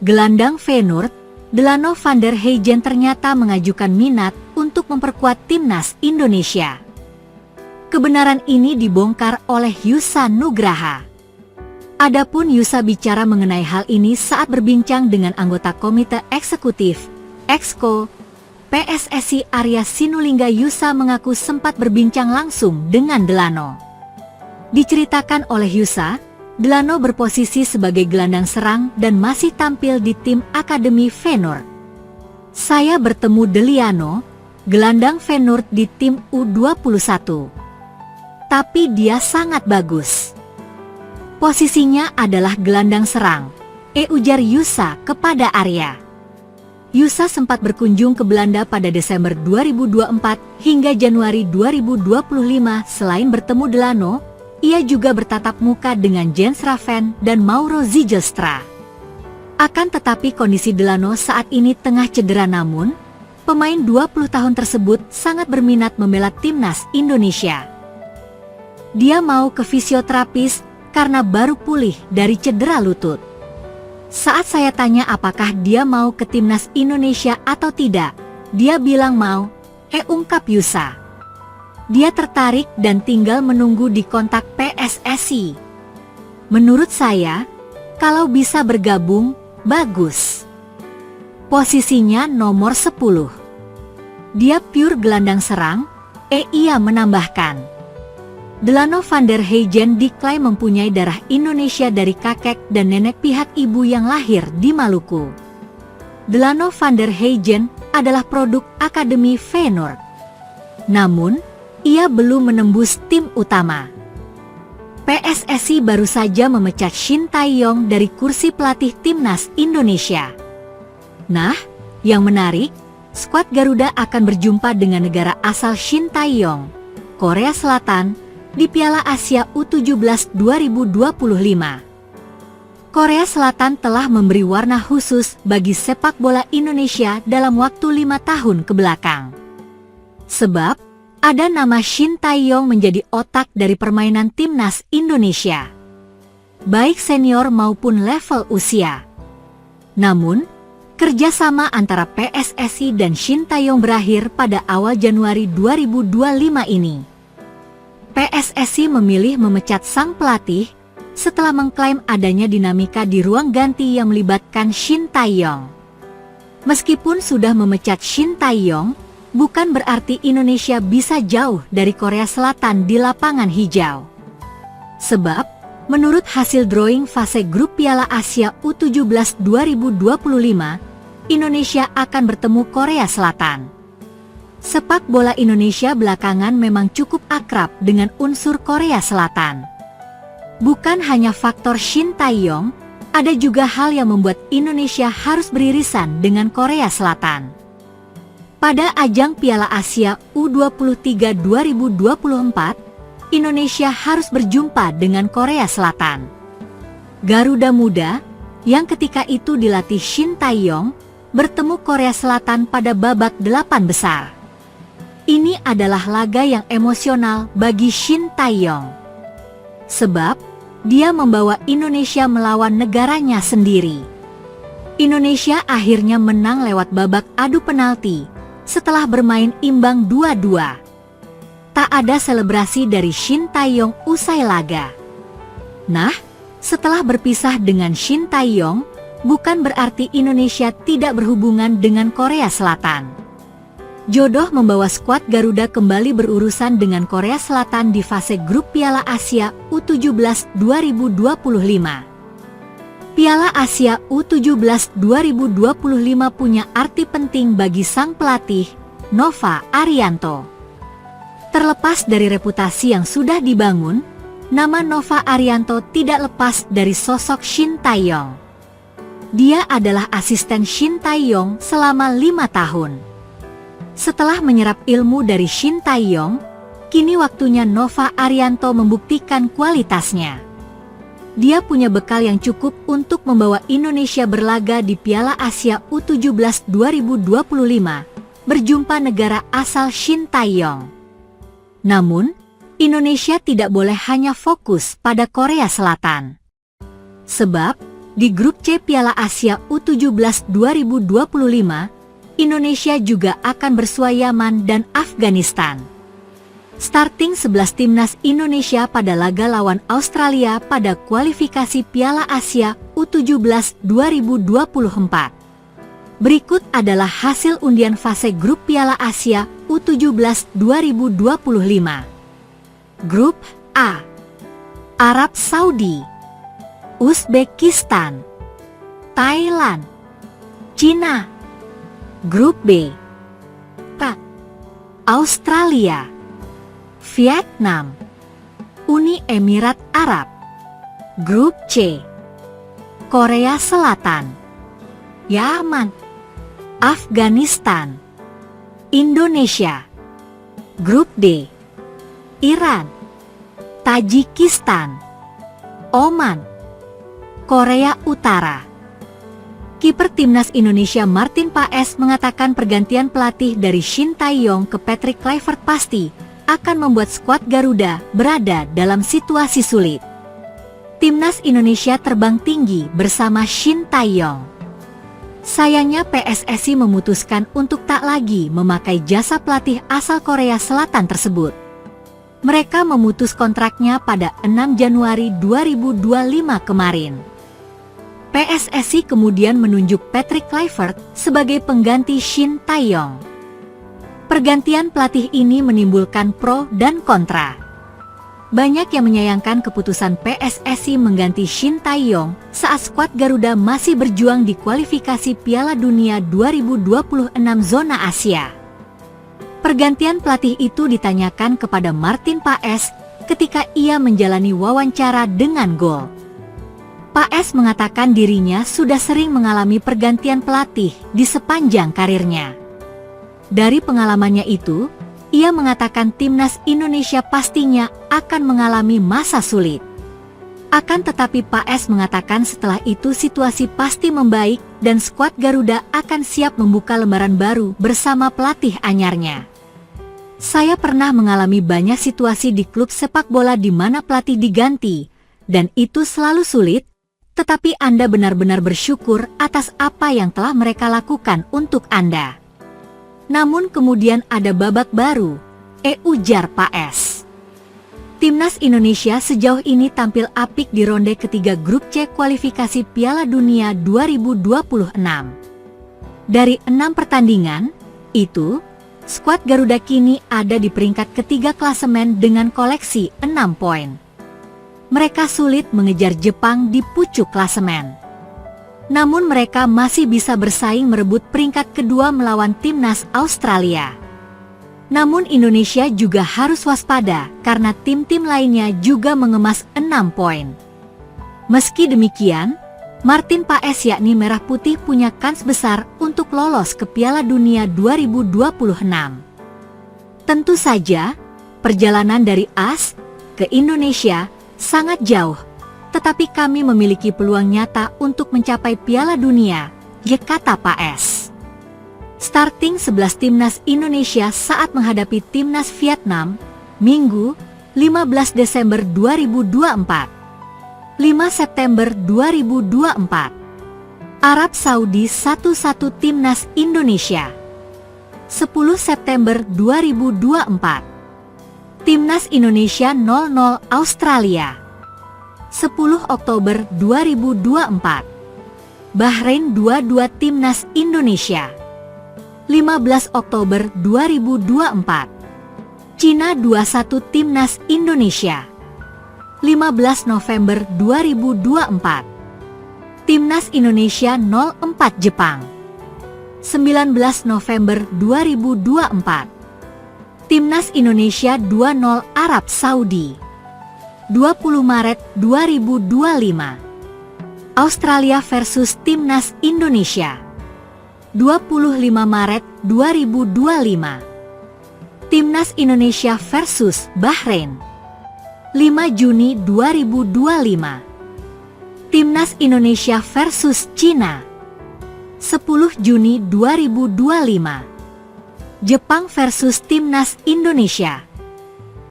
Gelandang Feyenoord, Delano van der Heijden ternyata mengajukan minat untuk memperkuat timnas Indonesia. Kebenaran ini dibongkar oleh Yusa Nugraha. Adapun Yusa bicara mengenai hal ini saat berbincang dengan anggota Komite Eksekutif, Exco, PSSI Arya Sinulinga. Yusa mengaku sempat berbincang langsung dengan Delano. Diceritakan oleh Yusa, Delano berposisi sebagai gelandang serang dan masih tampil di tim Akademi Feyenoord. Saya bertemu Delano, gelandang Feyenoord di tim U21. Tapi dia sangat bagus. Posisinya adalah gelandang serang, ujar Yusa kepada Arya. Yusa sempat berkunjung ke Belanda pada Desember 2024 hingga Januari 2025. Selain bertemu Delano, ia juga bertatap muka dengan Jens Raven dan Mauro Zijlstra. Akan tetapi kondisi Delano saat ini tengah cedera, namun pemain 20 tahun tersebut sangat berminat membela timnas Indonesia. Dia mau ke fisioterapis karena baru pulih dari cedera lutut. Saat saya tanya apakah dia mau ke timnas Indonesia atau tidak, dia bilang mau, ungkap Yusa. Dia tertarik dan tinggal menunggu di kontak PSSI. Menurut saya, kalau bisa bergabung, bagus. Posisinya nomor 10. Dia pure gelandang serang, ia menambahkan. Delano van der Heijden diklaim mempunyai darah Indonesia dari kakek dan nenek pihak ibu yang lahir di Maluku. Delano van der Heijden adalah produk Akademi Feyenoord. Namun, ia belum menembus tim utama. PSSI baru saja memecat Shin Tae-yong dari kursi pelatih timnas Indonesia. Nah, yang menarik, skuad Garuda akan berjumpa dengan negara asal Shin Tae-yong, Korea Selatan, di Piala Asia U17 2025. Korea Selatan telah memberi warna khusus bagi sepak bola Indonesia dalam waktu 5 tahun kebelakang. Sebab, ada nama Shin Tae-yong menjadi otak dari permainan timnas Indonesia, baik senior maupun level usia. Namun, kerjasama antara PSSI dan Shin Tae-yong berakhir pada awal Januari 2025 ini. PSSI memilih memecat sang pelatih setelah mengklaim adanya dinamika di ruang ganti yang melibatkan Shin Tae-yong. Meskipun sudah memecat Shin Tae-yong, bukan berarti Indonesia bisa jauh dari Korea Selatan di lapangan hijau. Sebab, menurut hasil drawing fase grup Piala Asia U17 2025, Indonesia akan bertemu Korea Selatan. Sepak bola Indonesia belakangan memang cukup akrab dengan unsur Korea Selatan. Bukan hanya faktor Shin Tae-yong, ada juga hal yang membuat Indonesia harus beririsan dengan Korea Selatan. Pada ajang Piala Asia U23 2024, Indonesia harus berjumpa dengan Korea Selatan. Garuda Muda, yang ketika itu dilatih Shin Tae-yong, bertemu Korea Selatan pada babak 8 besar. Ini adalah laga yang emosional bagi Shin Tae-yong. Sebab, dia membawa Indonesia melawan negaranya sendiri. Indonesia akhirnya menang lewat babak adu penalti, setelah bermain imbang 2-2. Tak ada selebrasi dari Shin Tae-yong usai laga. Nah, setelah berpisah dengan Shin Tae-yong, bukan berarti Indonesia tidak berhubungan dengan Korea Selatan. Jodoh membawa skuad Garuda kembali berurusan dengan Korea Selatan di fase grup Piala Asia U17 2025. Piala Asia U17 2025 punya arti penting bagi sang pelatih, Nova Arianto. Terlepas dari reputasi yang sudah dibangun, nama Nova Arianto tidak lepas dari sosok Shin Tae-yong. Dia adalah asisten Shin Tae-yong selama 5 tahun. Setelah menyerap ilmu dari Shin Tae-yong, kini waktunya Nova Arianto membuktikan kualitasnya. Dia punya bekal yang cukup untuk membawa Indonesia berlaga di Piala Asia U17 2025, berjumpa negara asal Shin Tae-yong. Namun, Indonesia tidak boleh hanya fokus pada Korea Selatan. Sebab, Di grup C Piala Asia U17 2025, Indonesia juga akan bersua Yaman dan Afghanistan. Starting 11 timnas Indonesia pada laga lawan Australia pada kualifikasi Piala Asia U17 2024. Berikut adalah hasil undian fase grup Piala Asia U17 2025. Grup A: Arab Saudi, Uzbekistan, Thailand, Cina. Grup B: Australia, Vietnam, Uni Emirat Arab. Grup C: Korea Selatan, Yaman, Afghanistan, Indonesia. Grup D: Iran, Tajikistan, Oman, Korea Utara. Kiper timnas Indonesia Martin Paes mengatakan pergantian pelatih dari Shin Tae-yong ke Patrick Kluivert pasti akan membuat skuad Garuda berada dalam situasi sulit. Timnas Indonesia terbang tinggi bersama Shin Tae-yong. Sayangnya PSSI memutuskan untuk tak lagi memakai jasa pelatih asal Korea Selatan tersebut. Mereka memutus kontraknya pada 6 Januari 2025 kemarin. PSSI kemudian menunjuk Patrick Kluivert sebagai pengganti Shin Tae-yong. Pergantian pelatih ini menimbulkan pro dan kontra. Banyak yang menyayangkan keputusan PSSI mengganti Shin Tae-yong saat skuad Garuda masih berjuang di kualifikasi Piala Dunia 2026 zona Asia. Pergantian pelatih itu ditanyakan kepada Martin Paes ketika ia menjalani wawancara dengan Gol. Paes mengatakan dirinya sudah sering mengalami pergantian pelatih di sepanjang karirnya. Dari pengalamannya itu, ia mengatakan timnas Indonesia pastinya akan mengalami masa sulit. Akan tetapi Paes mengatakan setelah itu situasi pasti membaik dan skuad Garuda akan siap membuka lembaran baru bersama pelatih anyarnya. Saya pernah mengalami banyak situasi di klub sepak bola di mana pelatih diganti, dan itu selalu sulit, tetapi Anda benar-benar bersyukur atas apa yang telah mereka lakukan untuk Anda. Namun kemudian ada babak baru, ujar Paes. Timnas Indonesia sejauh ini tampil apik di ronde ketiga grup C kualifikasi Piala Dunia 2026. Dari 6 pertandingan, itu skuad Garuda kini ada di peringkat ketiga klasemen dengan koleksi 6 poin. Mereka sulit mengejar Jepang di pucuk klasemen. Namun mereka masih bisa bersaing merebut peringkat kedua melawan timnas Australia. Namun Indonesia juga harus waspada karena tim-tim lainnya juga mengemas 6 poin. Meski demikian, Martin Paes yakni Merah Putih punya kans besar untuk lolos ke Piala Dunia 2026. Tentu saja, perjalanan dari AS ke Indonesia sangat jauh, tetapi kami memiliki peluang nyata untuk mencapai Piala Dunia, kata Paes. Starting 11 timnas Indonesia saat menghadapi timnas Vietnam, Minggu, 15 Desember 2024. 5 September 2024. Arab Saudi 1-1 timnas Indonesia. 10 September 2024. Timnas Indonesia 0-0 Australia. 10 Oktober 2024. Bahrain 2-2 timnas Indonesia. 15 Oktober 2024. Cina 2-1 timnas Indonesia. 15 November 2024. Timnas Indonesia 0-4 Jepang. 19 November 2024. Timnas Indonesia 2-0 Arab Saudi. 20 Maret 2025. Australia versus Timnas Indonesia. 25 Maret 2025. Timnas Indonesia versus Bahrain. 5 Juni 2025. Timnas Indonesia versus Cina. 10 Juni 2025. Jepang versus Timnas Indonesia.